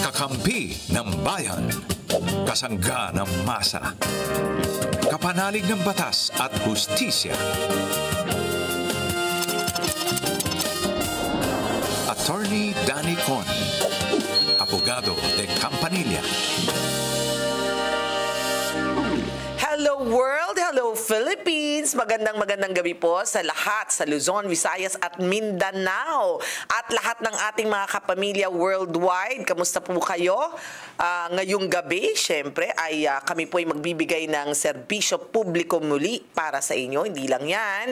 Kakampi ng bayan. Kasangga ng masa. Kapanalig ng batas at hustisya. Attorney Danny Con. Abogado de Campanilla. Hello world! Hello Philippines! Magandang gabi po sa lahat sa Luzon, Visayas at Mindanao. At lahat ng ating mga kapamilya worldwide. Kamusta po kayo? Ngayong gabi, syempre, ay kami po ay magbibigay ng serbisyo publiko muli para sa inyo. Hindi lang yan.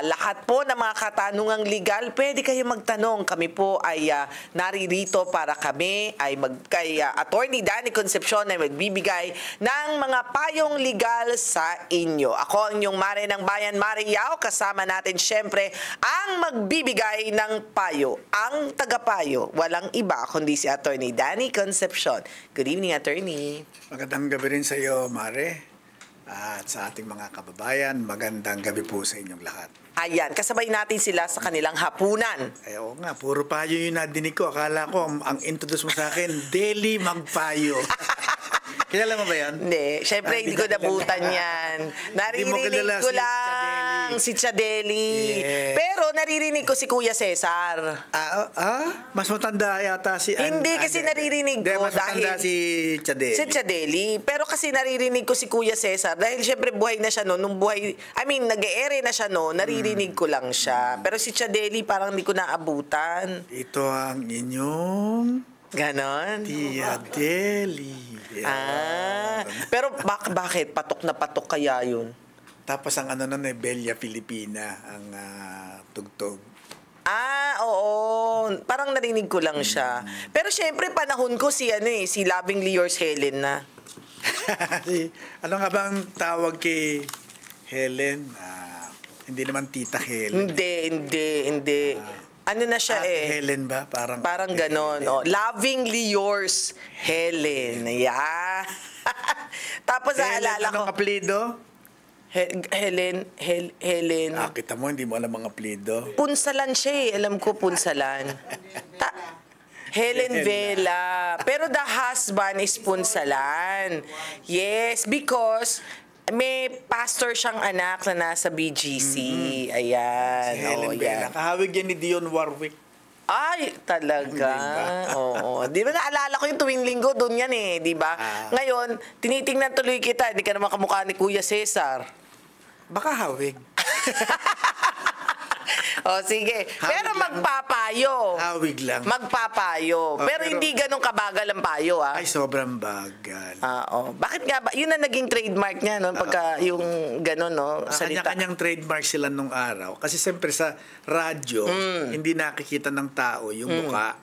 Lahat po ng mga katanungang legal, pwede kayo magtanong. Kami po ay naririto para kami ay kay Attorney Danny Concepcion ay magbibigay ng mga payong legal sa inyo. Ako ang inyong Mare ng Bayan, Mare Yao. Kasama natin syempre ang magbibigay ng payo. Ang tagapayo, walang iba kundi si Attorney Danny Concepcion. Good evening, Attorney. Magandang gabi rin sa iyo, Mare. At sa ating mga kababayan, magandang gabi po sa inyong lahat. Ayan, kasabay natin sila sa kanilang hapunan. Ay, oo nga, puro payo yung nadinig ko. Akala ko, ang introduce mo sa akin, daily magpayo. Kilala mo ba yan? Hindi. Siyempre, hindi ko nabutan yan. Naririnig ko lang si Chadeli. Yes. Pero naririnig ko si Kuya Cesar. Mas matanda yata si... Hindi, kasi naririnig ko. Mas matanda si Chadeli. Si Chadeli. Pero kasi naririnig ko si Kuya Cesar. Dahil siyempre buhay na siya noon. Nung buhay, nag-e-ere na siya noon. Naririnig ko lang siya. Pero si Chadeli parang hindi ko naabutan. Ito ang inyong... Ganon? Tia Deli. Pero bakit? Patok na patok kaya yun? Tapos ang ano nun Bella Filipina ang tugtog. Oo. Parang narinig ko lang siya. Pero syempre panahon ko si Lovingly Yours Helen na. Ano nga bang tawag kay Helen? Hindi naman Tita Helen. Hindi. Ano na siya Helen ba? Parang ganon. Lovingly Yours Helen. Yeah. Tapos naalala ko. Anong apelido? Helen. Kita mo, hindi mo alam ang apelido. Punsalan siya Alam ko Punsalan. Helen Vela. Pero the husband is Punsalan. Yes, because may pastor siyang anak na nasa BGC. Ayan. Si Helen Vela. Kahawig yan ni Dion Warwick. Ay, talaga. Oo. Di ba naalala ko yung tuwing linggo, doon yan di ba? Ngayon, tinitingnan tuloy kita, hindi ka naman kamukha ni Kuya Cesar. Baka hawig. Sige. Pero magpapayo. Hawig lang. Magpapayo. Pero hindi ganun kabagal ang payo, Ay, sobrang bagal. Bakit nga ba? Yun ang naging trademark niya, no? Pagka yung ganun, no? Salita. Kanya-kanyang trademark sila nung araw. Kasi siyempre sa radyo, hindi nakikita ng tao yung mukha.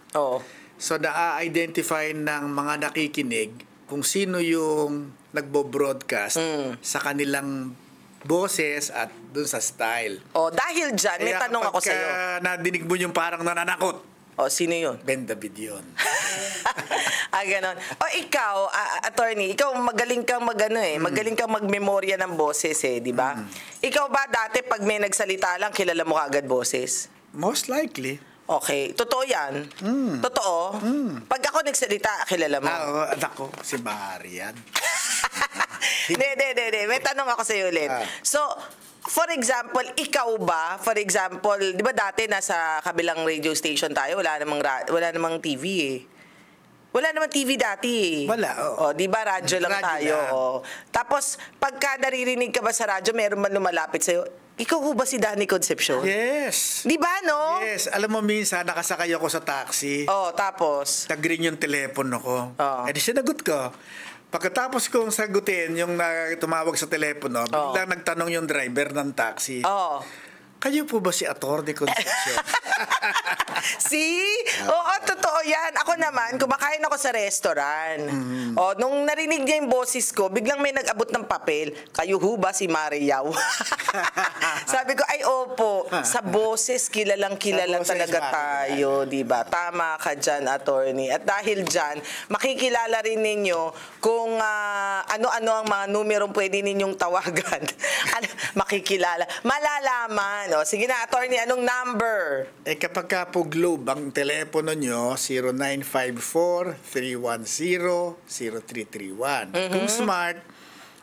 So, na-identify ng mga nakikinig kung sino yung nagbo-broadcast sa kanilang boses at dun sa style. Dahil dyan, may tanong ako sa'yo. Kaya nadinig mo yung parang nananakot. Sino yun? Ben David yun. Ganon. Ikaw, attorney, ikaw magaling kang magaling kang magmemorya ng boses di ba? Ikaw ba dati pag may nagsalita lang, kilala mo agad boses? Most likely. Okay. Totoo yan? Totoo? Pag ako nagsalita, kilala mo? Ako, si Marian. Hindi. May tanong ako sa'yo ulit. So, for example, ikaw ba, di ba dati nasa kabilang radio station tayo, wala namang TV Wala namang TV dati Wala, di ba radyo lang tayo. Tapos, pagka naririnig ka ba sa radyo, meron man lumalapit sa'yo, ikaw ba si Danny Concepcion? Yes. Di ba, no? Yes. Alam mo, minsan, nakasakay ako sa taxi. Tapos? Tag-ring yung telepono ko. Di sinagot ko. Pagkatapos kong sagutin yung tumawag sa telepono, biglang nagtanong yung driver ng taxi. Kayo po ba si Attorney Concepcion? See? Oo, totoo yan. Ako naman, kumakain ako sa restaurant. Nung narinig niya yung boses ko, biglang may nag-abot ng papel. Kayo ho ba si Mariaw? Sabi ko, ay opo, sa boses, kilalang talaga tayo, di ba? Tama ka dyan, attorney. At dahil dyan, makikilala rin ninyo kung ano-ano ang mga numerong pwede ninyong tawagan. Makikilala. Malalaman. O, sige na, attorney, anong number? Kapag ka po Globe, ang telepono nyo, 0954-310-0331. Kung Smart,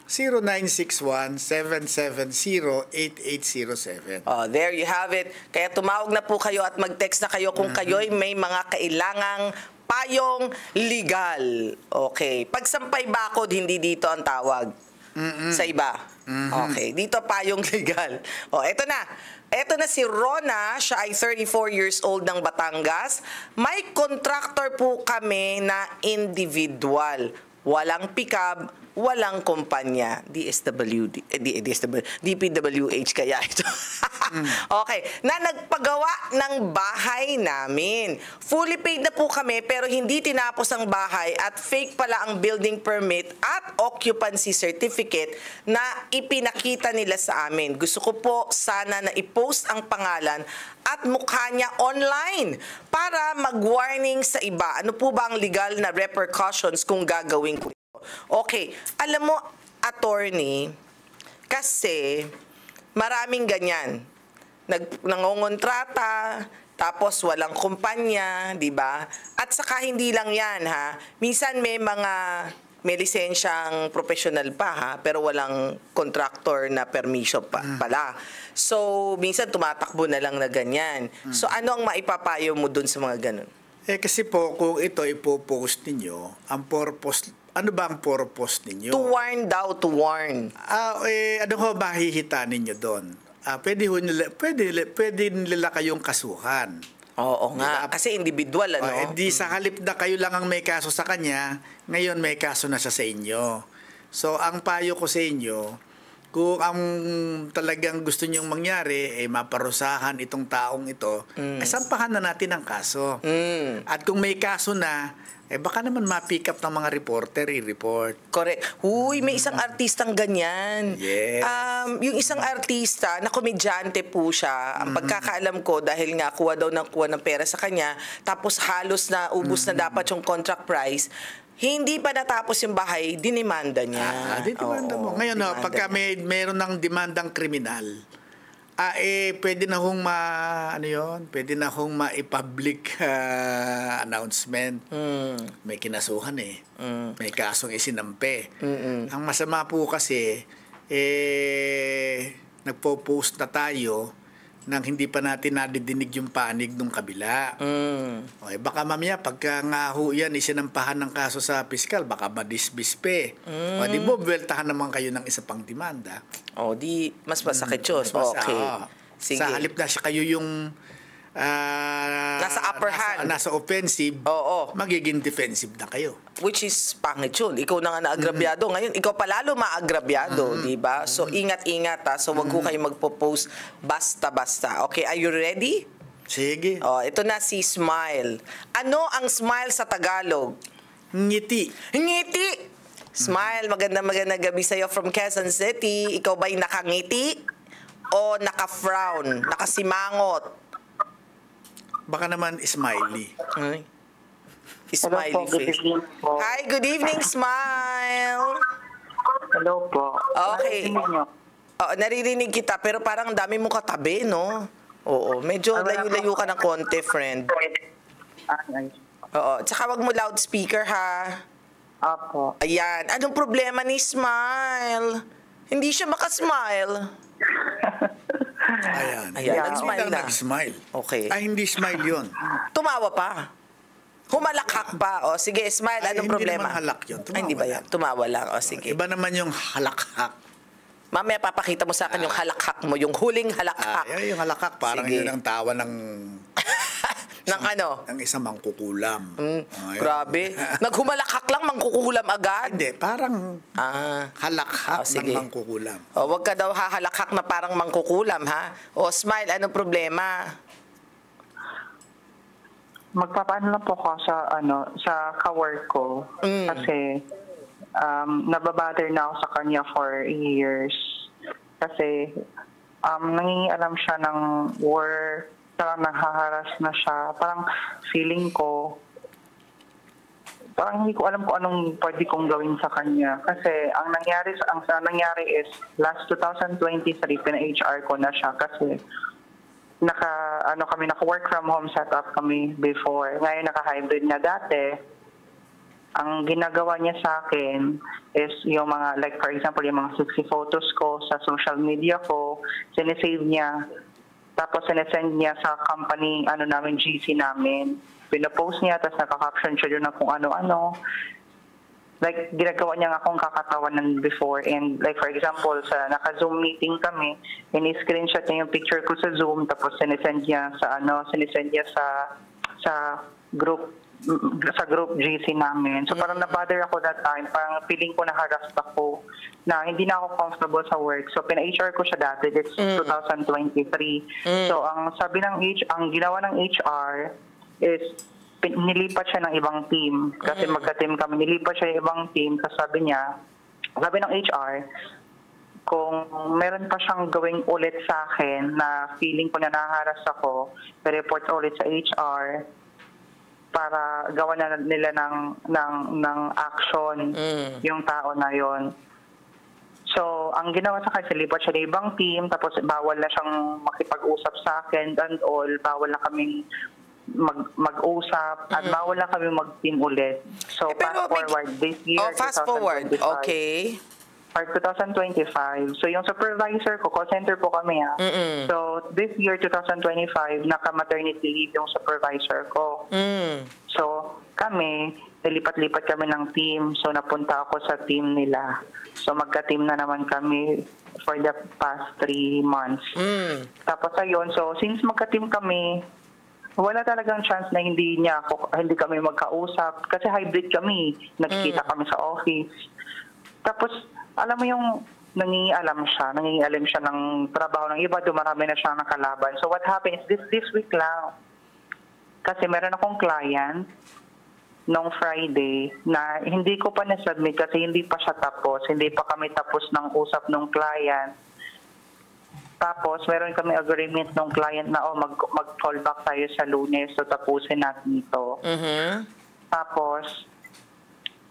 0961-770-8807. Oh, there you have it. Kaya tumawag na po kayo at mag-text na kayo kung kayo'y may mga kailangang payong legal. Okay. Pagsampay bakod, hindi dito ang tawag. Sa iba. Okay. Dito payong legal. O, eto na. Eto na si Rona. Siya ay 34 years old ng Batangas. May contractor po kami na individual. Walang pick-up, walang kumpanya. DPWH kaya ito. Okay. Na nagpagawa ng bahay namin. Fully paid na po kami pero hindi tinapos ang bahay at fake pala ang building permit at occupancy certificate na ipinakita nila sa amin. Gusto ko po sana na i-post ang pangalan at mukha niya online para mag-warning sa iba. Ano po ba ang legal na repercussions kung gagawin ko ito? Okay, alam mo, attorney, kasi maraming ganyan. Nangongontrata, tapos walang kumpanya, di ba? At saka hindi lang yan, ha? Minsan may lisensyang professional pa, ha? Pero walang contractor na permission pala. So, minsan tumatakbo na lang na ganyan. So, ano ang maipapayo mo dun sa mga ganun? Kasi po, kung ito ipopost ninyo, ang purpose, ano ba ang purpose ninyo? To warn daw, to warn. Ano ho mahihita ninyo doon? Pwede nila kayong kasuhan. Oo nga, kasi individual, ano? Hindi sa halip na kayo lang ang may kaso sa kanya, ngayon may kaso na siya sa inyo. So, ang payo ko sa inyo, kung ang talagang gusto nyong mangyari, maparusahan itong taong ito, sampahan na natin ang kaso. At kung may kaso na, baka naman ma-pick up ng mga reporter, i-report. Correct. Huy, may isang artistang ganyan. Yes. Yung isang artista, na komedyante po siya, ang pagkakaalam ko, dahil nga kuha ng pera sa kanya, tapos halos na ubus na dapat yung contract price, hindi pa natapos yung bahay, dinimanda niya. Dinimanda mo. Ngayon, pagka meron ng demandang kriminal, pwede na hong pwede na hong ma-public announcement. May kinasuhan may kasong isinampe. Ang masama po kasi, nagpo-post na tayo nang hindi pa natin nadidinig yung panig ng kabila. Okay, baka mamaya, pagka nga ho yan, isinampahan ng kaso sa piskal, baka madisbis pe. O di ba, buweltahan naman kayo ng isa pang demanda. O di, mas masakit yun. Okay. Sige. Sa halip na siya kayo yung nasa upper hand. Nasa offensive, magiging defensive na kayo. Which is pangit yun. Ikaw na nga naagrabyado. Ngayon, ikaw palalo maagrabyado, di ba? So, ingat-ingat, ha? So, wag ko kayo magpo-post basta-basta. Okay, are you ready? Sige. Ito na si Smile. Ano ang smile sa Tagalog? Ngiti. Ngiti! Smile, magandang gabi sa'yo from Quezon City. Ikaw ba'y nakangiti? O naka-frown? Nakasimangot? Baka naman smiley. Smiley face. Hi, good evening, Smile. Hello po. Okay. Naririnig kita, pero parang dami mong katabi, no? Oo, medyo layo-layo ka ng konti, friend. Oo, tsaka wag mo loudspeaker, ha? Apo. Ayan. Anong problema ni Smile? Hindi siya makasmile. Ayan. Nag-smile na. Nag-smile. Okay. Hindi smile yun. Tumawa pa. Humalakhak pa. O, sige, Smile. Anong problema? Hindi naman halak yun. Tumawa hindi ba yan? Tumawa lang. O, sige. Iba naman yung halakhak. Mamaya papakita mo sa akin yung halakhak mo. Yung huling halakhak. Yung halakhak, parang yun ang tawa ng... ng ano? Ng isang mangkukulam. Grabe. Naghumalakak lang, mangkukulam agad? Hindi, parang halakhak ng mangkukulam. Wag ka daw hahalakhak na parang mangkukulam, ha? O, Smile, anong problema? Magpapaano lang po ko sa ka-work ko. Kasi nababother na ako sa kanya for years. Kasi nangingialam siya ng work, parang nanghaharas na siya. Parang feeling ko, parang hindi ko alam kung anong pwede kong gawin sa kanya. Kasi ang nangyari is, last 2023, pina-HR ko na siya kasi naka-work from home setup kami before. Ngayon naka-hybrid na dati. Ang ginagawa niya sa akin is yung mga, like for example, yung mga 60 photos ko sa social media ko, sinesave niya. Tapos sinesend niya sa company, namin, GC namin. Pinopost niya, tapos naka-caption siya doon na kung ano-ano. Like, ginagawa niya nga akong kakatawanan before. And like for example, sa naka-Zoom meeting kami, ini-screenshot niya yung picture ko sa Zoom, tapos sinesend niya sa group GC namin. So parang na-bother ako that time. Parang feeling ko na-harassed ako na hindi na ako comfortable sa work. So pina-HR ko siya dati. This 2023. So ang ginawa ng HR is nilipat siya ng ibang team. Kasi magka-team kami. Nilipat siya ng ibang team. Kasi sabi ng HR, kung meron pa siyang gawing ulit sa akin na feeling ko na naharas ako, report ulit sa HR para gawa na nila ng action yung tao na yon. So, ang ginawa sa akin, lipat siya ng ibang team, tapos bawal na siyang makipag-usap sa akin and all, bawal na kaming mag-usap at bawal na kami mag-team ulit. So, fast forward this year, fast forward, okay. For 2025. So, yung supervisor ko, call center po kami So, this year, 2025, naka-maternity leave yung supervisor ko. So, kami, nilipat-lipat kami ng team. So, napunta ako sa team nila. So, magka-team na naman kami for the past 3 months. Tapos, ayun, so, since magka-team kami, wala talagang chance na hindi kami magkausap. Kasi hybrid kami. Nagkikita kami sa office. Tapos, alam mo yung nangingialam siya ng trabaho ng iba, dumarami na siya nakalaban. So what happened is this week lang, kasi meron akong client nung Friday na hindi ko pa na-submit kasi hindi pa siya tapos, hindi pa kami tapos ng usap ng client. Tapos meron kami agreement ng client na mag-call back tayo sa Lunes, so tapusin natin ito. Tapos,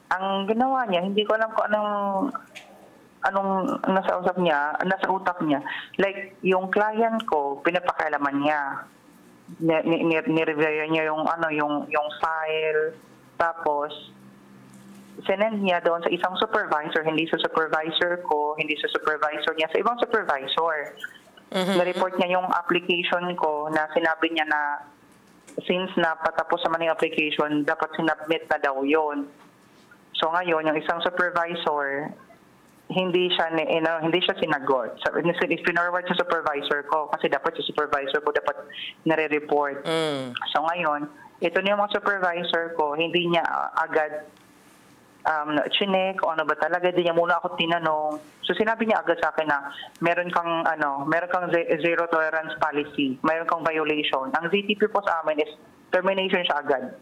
ang ginawa niya, hindi ko alam kung anong nasa utak niya. Like, yung client ko, pinapakialaman niya. Ni-review niya yung file. Tapos, sinend niya doon sa isang supervisor, hindi sa supervisor ko, hindi sa supervisor niya, sa ibang supervisor. Na-report niya yung application ko na sinabi niya na since napatapos naman yung application, dapat sinubmit na daw yun. So ngayon, yung isang supervisor, hindi siya sinagot. So, pinorward sa supervisor ko kasi dapat sa supervisor ko dapat nare-report. So ngayon, ito na yung mga supervisor ko, hindi niya agad chinek o ano ba talaga, hindi niya muna ako tinanong. So sinabi niya agad sa akin na meron kang zero tolerance policy, meron kang violation. Ang ZTP po sa amin is termination siya agad.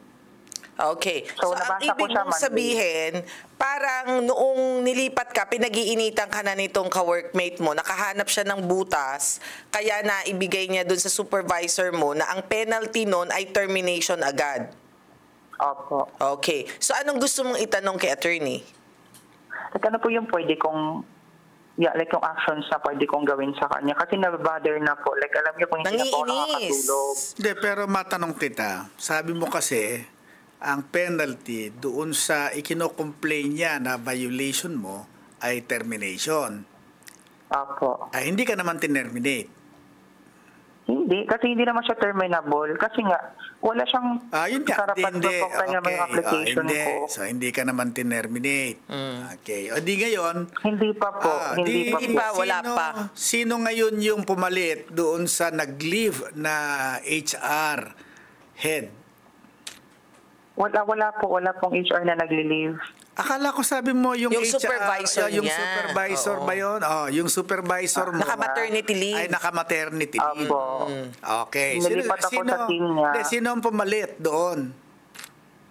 Okay. So ang ibig mong sabihin, parang noong nilipat ka, pinag-iinitan ka na nitong ka-workmate mo, nakahanap siya ng butas, kaya na ibigay niya dun sa supervisor mo na ang penalty nun ay termination agad. Opo. Okay. So anong gusto mong itanong kay attorney? At ano po yung pwede kong like yung actions na pwede kong gawin sa kanya? Kasi nababother na po. Like alam niyo kung hindi na po nakakatulog. Hindi, pero matanong kita. Sabi mo kasi, ang penalty doon sa ikino-complain niya na violation mo ay termination. Apo. Ay, hindi ka naman tinerminate. Hindi, kasi hindi naman siya terminable. Kasi nga, wala siyang karapat okay. Naman yung application ko. So, hindi ka naman tinerminate. Okay. O di ngayon, hindi pa po. Hindi pa po. Wala pa. Sino ngayon yung pumalit doon sa nag-leave na HR head? Wala pong HR na nagli-leave. Akala ko sabi mo yung HR, supervisor yung niya. supervisor ba yun? Yung supervisor mo. Naka-maternity leave. Ay, naka-maternity leave. Okay. Nilipat ako sa team niya. Sino ang pumalit doon?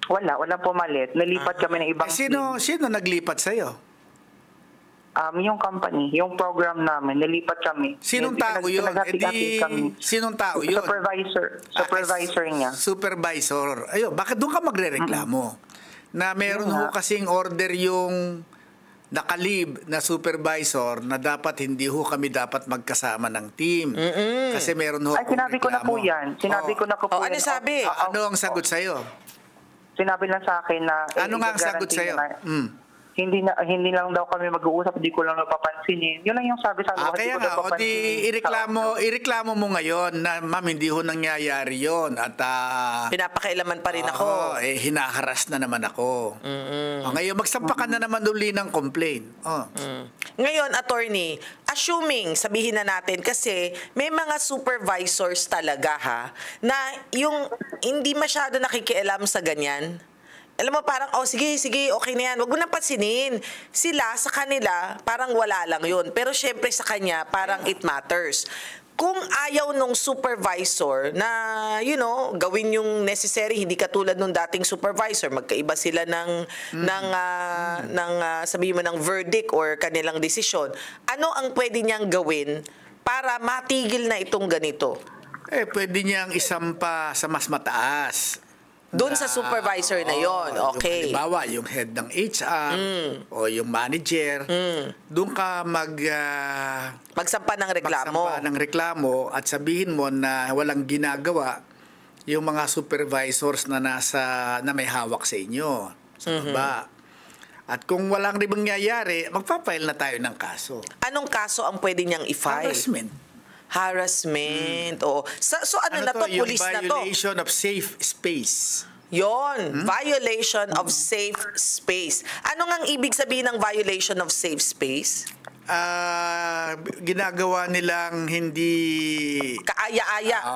Wala pumalit. Nalipat kami ng ibang team. Sino naglipat sa'yo? Yung company, yung program namin, nilipat kami. Sinong tao yun? Sinong tao yun? Supervisor niya. Supervisor. Ayun, bakit doon ka magre-reklamo? Na meron ho kasing order yung nakalib na supervisor na dapat hindi ho kami dapat magkasama ng team. Kasi meron ho Ay, sinabi ko na po yan. Sinabi ko na po ano yan. sabi? Ano ang sagot sa'yo? Sinabi lang sa akin na... Ano nga ang sagot sa'yo? Hindi lang daw kami mag-uusap, hindi ko lang napapansinin. Yun lang yung sabi sa akin. Kaya nga, o di ireklamo mo ngayon na ma'am, hindi ho nangyayari yon at pinapakailaman pa rin ako. Hinaharas na naman ako. Ngayon, magsampa ka na naman uli ng complaint. Ngayon, attorney, assuming, sabihin na natin, kasi may mga supervisors talaga na yung hindi masyado nakikialam sa ganyan. Alam mo, parang, sige, okay na yan. Huwag mo nang pansinin. Sila, sa kanila, parang wala lang yun. Pero syempre sa kanya, parang it matters. Kung ayaw nung supervisor na, gawin yung necessary, hindi katulad nung dating supervisor, magkaiba sila ng sabihin mo, ng verdict or kanilang desisyon, ano ang pwede niyang gawin para matigil na itong ganito? Pwede niyang isampa sa mas mataas. Doon sa supervisor na yon, okay. Halimbawa, yung head ng HR o yung manager, doon ka magsampa ng reklamo at sabihin mo na walang ginagawa yung mga supervisors na may hawak sa inyo sa baba. At kung walang rin mangyayari, magpapile na tayo ng kaso. Anong kaso ang pwede niyang i-file? Harassment. So ano na to? Police na to? Violation of safe space. Yon, violation of safe space. Ano ngang ibig sabihin ng violation of safe space? Ginagawa nilang hindi... kaaya-aya.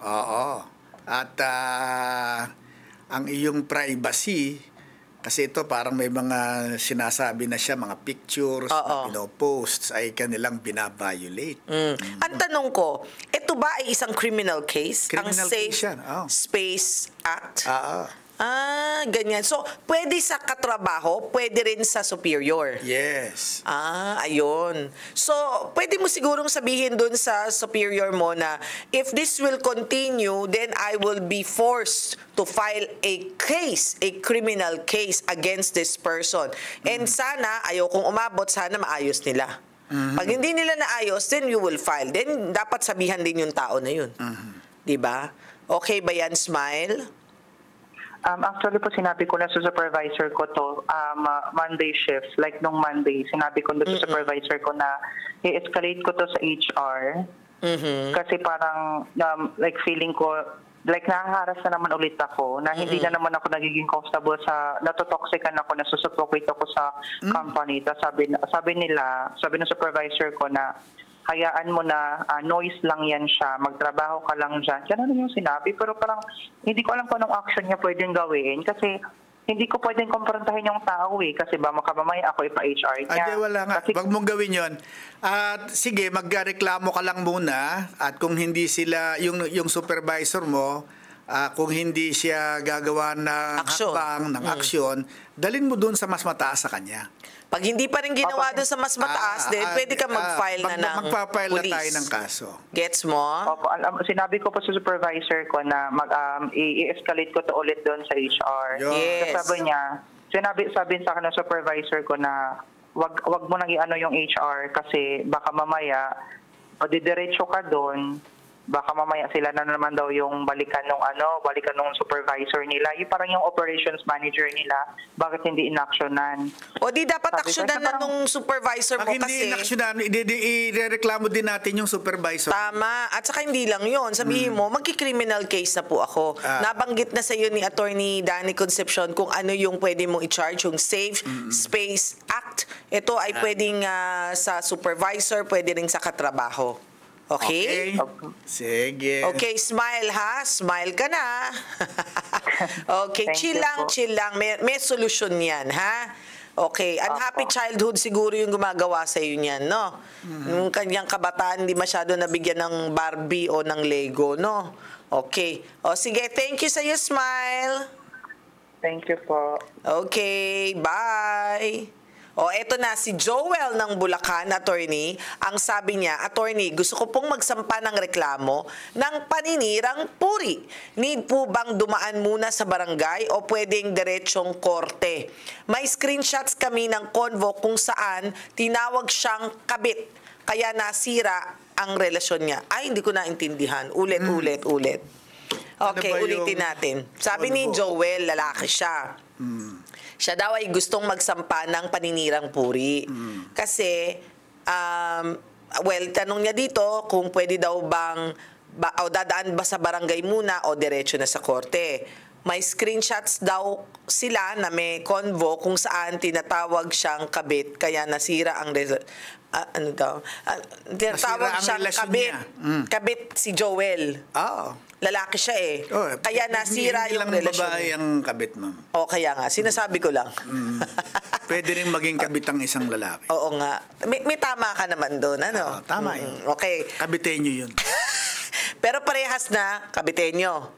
Oo. At ang iyong privacy, kasi ito parang may mga sinasabi na siya, mga pictures na pinopost ay kanilang binabiolate. Ang tanong ko, ito ba ay isang criminal case? Ang Safe Space Act? Ganyan. So, pwede sa katrabaho, pwede rin sa superior. Yes. Ayun. So, pwede mo sigurong sabihin dun sa superior mo na, if this will continue, then I will be forced to file a case, a criminal case against this person. And sana, ayokong umabot, sana maayos nila. Pag hindi nila naayos, then you will file. Then, dapat sabihan din yung tao na yun. Diba? Okay ba yan, Smile? Actually po, sinabi ko na sa supervisor ko to, Monday shift, like nung Monday, sinabi ko na sa supervisor ko na i-escalate ko to sa HR. Kasi parang, like feeling ko, like nahaharas na naman ulit ako, na hindi na naman ako nagiging comfortable natotoxican ako, nasusuffocate ako sa company. Tapos sabi ng supervisor ko na, hayaan mo na, noise lang yan siya, magtrabaho ka lang dyan. Yan ano yung sinabi, pero parang hindi ko alam kung anong action niya pwedeng gawin kasi hindi ko pwedeng komprontahin yung tao kasi ba makamamaya ako ipa-HR niya. Wala nga, wag mong gawin yon. At sige, magreklamo ka lang muna at kung hindi sila, yung supervisor mo, kung hindi siya gagawa ng hakbang, ng aksyon, dalhin mo doon sa mas mataas sa kanya. Pag hindi pa rin ginawa doon sa mas mataas, then pwede ka mag-file na ng magpa-file police. na tayo ng kaso. Gets mo? Opo, sinabi ko po sa supervisor ko na i-escalate ko to ulit doon sa HR. Yes. Sabi niya, sabi sa akin ng supervisor ko na wag mo nang i-ano yung HR kasi baka mamaya o didiretso ka doon, baka mamaya sila na naman daw yung balikan nung supervisor nila. Yung parang yung operations manager nila, bakit hindi inaksyonan? O di dapat aksyonan na nung supervisor mo kasi... Pag hindi inaksyonan, i-reklamo din natin yung supervisor. Tama. At saka hindi lang yun. Sabihin mo, magki-criminal case na po ako. Nabanggit na sa iyo ni Attorney Danny Concepcion kung ano yung pwede mong i-charge, yung Safe Space Act. Ito ay pwedeng sa supervisor, pwede rin sa katrabaho. Okay? Sige. Okay, smile ha. Smile ka na. Okay, chill lang. May solusyon yan, ha? Okay, unhappy childhood siguro yung gumagawa sa iyo niyan, no? Yung kanyang kabataan, hindi masyado nabigyan ng Barbie o ng Lego, no? Okay. Sige, thank you sa iyo, Smile. Thank you po. Okay, bye. O, eto na, si Joel ng Bulacan, attorney, ang sabi niya, attorney, gusto ko pong magsampa ng reklamo ng paninirang puri. Need po bang dumaan muna sa barangay o pwedeng diretsong korte? May screenshots kami ng convo kung saan tinawag siyang kabit, kaya nasira ang relasyon niya. Ay, hindi ko naintindihan. Ulit. Okay, Ano ba ulitin yung natin. Sabi ni Joel, lalaki siya. Siya daw ay gustong magsampa ng paninirang puri. Kasi, tanong niya dito kung pwede daw bang, o dadaan ba sa barangay muna o diretso na sa korte. May screenshots daw sila na may convo kung saan tinatawag siyang kabit, kaya nasira ang tinatawag ang siyang relasyon kabit. niya. Kabit si Joel. Lalaki siya eh. Kaya nasira hindi yung lang relasyon. babae ang kabit, ma'am. O kaya nga, sinasabi ko lang. Pwede rin maging kabit ang isang lalaki. Oo nga. May tama ka naman doon, ano? Tama yun. Okay. Kabitenyo yun. Pero parehas na kabitenyo.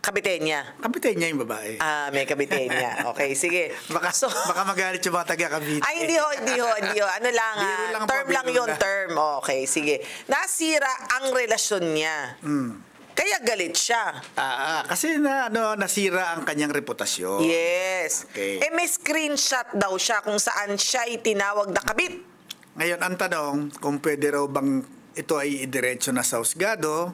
Kabitenya. Kabitenya yung babae. May kabitenya. Okay, sige. Baka magalit yung mga taga-Cavite. Ay, hindi ho. Ano lang, Biro lang term po, lang biro yun, lang. term. Okay, sige. Nasira ang relasyon niya. Kaya galit siya. Kasi nasira ang kanyang reputasyon. Yes. Okay. May screenshot daw siya kung saan siya tinawag na kabit. Ngayon, ang tanong, kung pwede raw bang ito ay idiretso na sa husgado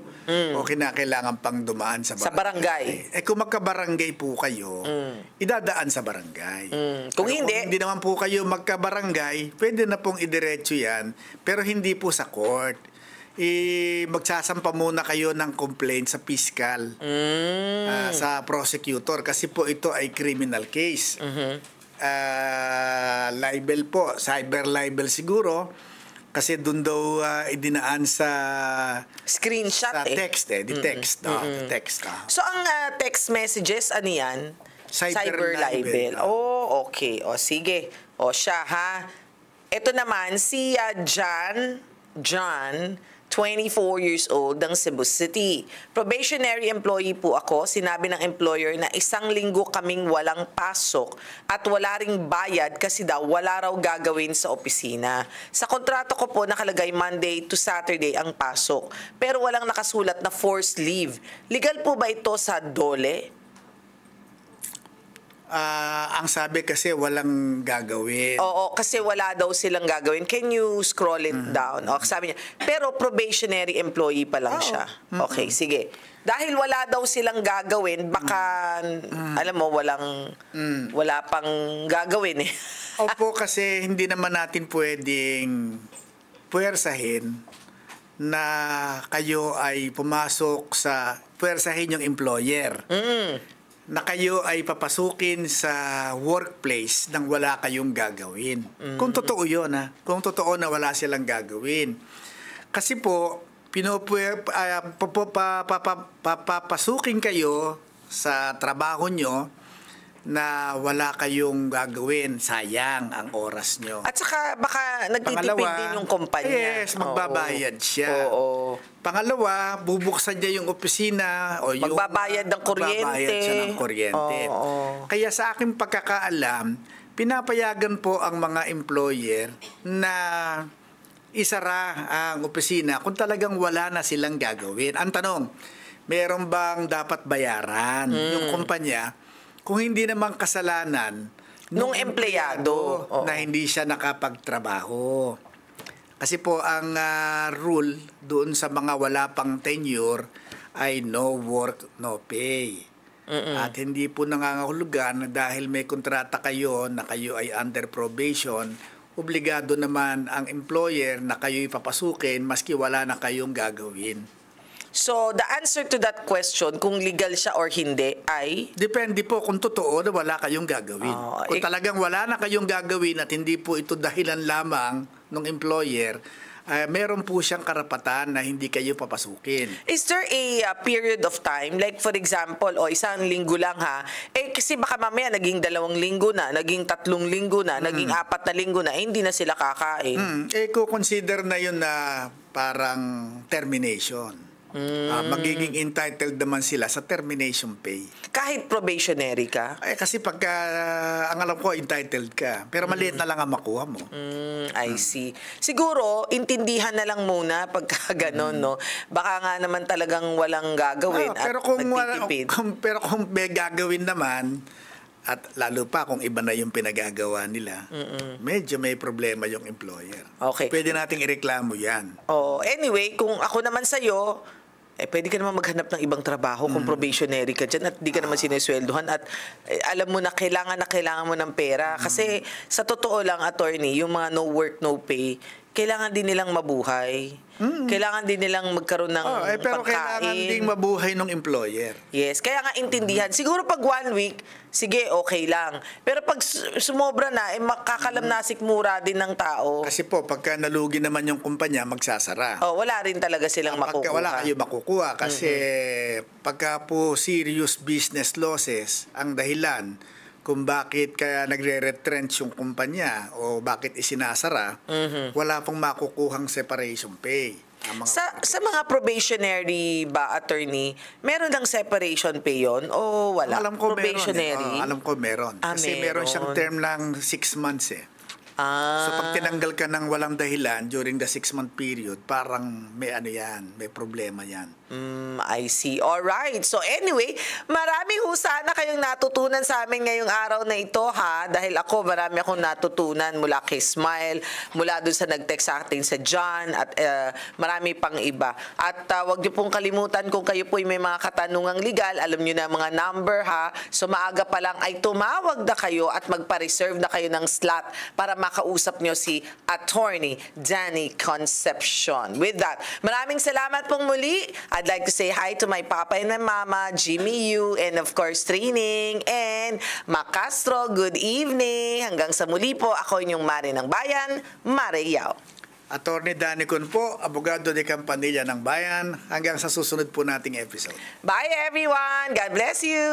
o kinakailangan pang dumaan sa barangay. Sa barangay. Kung magkabarangay po kayo, idadaan sa barangay. Kung Pero hindi, kung hindi naman po kayo magkabarangay, pwede na pong idiretso yan, pero hindi po sa court. Magsasampa muna kayo ng complaint sa fiscal, sa prosecutor, kasi po ito ay criminal case. Libel po, cyber libel siguro, kasi doon daw idinaan sa screenshot sa text the text. The text. So, ang text messages, ano yan? Cyber libel. Oh, okay. O, sige. O, siya, ha? Ito naman, si John, 24 years old, ng Cebu City. Probationary employee po ako. Sinabi ng employer na 1 linggo kaming walang pasok at wala ring bayad kasi daw wala raw gagawin sa opisina. Sa kontrato ko po nakalagay Monday to Saturday ang pasok, pero walang nakasulat na forced leave. Legal po ba ito sa DOLE? Ang sabi kasi walang gagawin. Oo, kasi wala daw silang gagawin. Can you scroll it down? O, sabi niya, pero probationary employee pa lang siya. Okay, sige. Dahil wala daw silang gagawin, baka, alam mo, wala pang gagawin eh. Opo, kasi hindi naman natin pwedeng puwersahin na kayo ay pumasok puwersahin yung employer. Na kayo ay papasukin sa workplace nang wala kayong gagawin. Kung totoo yun, kung totoo na wala silang gagawin. Kasi po, papapasukin kayo sa trabaho nyo na wala kayong gagawin, sayang ang oras nyo. At saka baka nagtitipid din yung kumpanya. Yes, magbabayad siya. Oo. Pangalawa, bubuksan niya yung opisina o yung magbabayad ng kuryente. Magbabayad siya ng kuryente. Oo. Kaya sa aking pagkakaalam, pinapayagan po ang mga employer na isara ang opisina kung talagang wala na silang gagawin. Ang tanong, meron bang dapat bayaran yung kumpanya kung hindi naman kasalanan nung empleyado na hindi siya nakapagtrabaho? Kasi po ang rule doon sa mga wala pang tenure ay no work, no pay. At hindi po nangangahulugan na dahil may kontrata kayo na kayo ay under probation, obligado naman ang employer na kayo ipapasukin maski wala na kayong gagawin. So, the answer to that question, kung legal siya or hindi, ay? Depende po kung totoo na wala kayong gagawin. Kung talagang wala na kayong gagawin at hindi po ito dahilan lamang ng employer, meron po siyang karapatan na hindi kayo papasukin. Is there a period of time? Like for example, 1 linggo lang kasi baka mamaya naging 2 linggo na, naging 3 linggo na, naging 4 na linggo na, hindi na sila kakain. Consider na yun na parang termination. Magiging entitled naman sila sa termination pay. Kahit probationary ka? Kasi pagka, ang alam ko, entitled ka. Pero maliit na lang ang makuha mo. I see. Siguro, intindihan na lang muna pagka ganon, no? Baka nga naman talagang walang gagawin at nagtitipid. Pero kung may gagawin naman, at lalo pa kung iba na yung pinagagawa nila, medyo may problema yung employer. Okay. Pwede nating ireklamo yan. Anyway, kung ako naman sa'yo, pwede ka naman maghanap ng ibang trabaho kung probationary ka dyan at di ka naman sinesweldohan at alam mo na kailangan mo ng pera. Kasi sa totoo lang, attorney, yung mga no work, no pay, kailangan din nilang mabuhay. Kailangan din nilang magkaroon ng pero pagkain. kailangan ding mabuhay ng employer. Yes, kaya nga intindihan. Siguro pag 1 week, sige, okay lang. Pero pag sumobra na, makakalamnasik mura din ng tao. Kasi po, pagka nalugi naman yung kumpanya, magsasara. Wala rin talaga silang makukuha. Wala kayo makukuha kasi pagka po serious business losses ang dahilan kung bakit kaya nagre-retrench yung kumpanya o bakit isinasara, wala pong makukuhang separation pay. Sa mga probationary ba, attorney, meron lang separation pay yon o wala? Alam ko probationary? meron. Alam ko meron. Kasi meron siyang term lang 6 months eh. So pag tinanggal ka ng walang dahilan during the 6-month period, parang may may problema yan. I see. Alright. So anyway, marami ho sana kayong natutunan sa amin ngayong araw na ito, ha? Dahil marami akong natutunan mula kay Smile, mula dun sa nag-text sa atin sa John, at marami pang iba. At wag niyo pong kalimutan kung kayo po may mga katanungang legal, alam niyo na mga number, ha? So maaga pa lang ay tumawag na kayo at magpa-reserve na kayo ng slot para makausap niyo si Attorney Danny Concepcion. With that, maraming salamat pong muli. I'd like to say hi to my papa and my mama, Jimmy Yu, and of course, Training, and Macastro, good evening. Hanggang sa muli po, ako inyong Mare ng Bayan, Mare Yao. Attorney Danny Con po, abogado de Campanilla ng Bayan. Hanggang sa susunod po nating episode. Bye everyone! God bless you!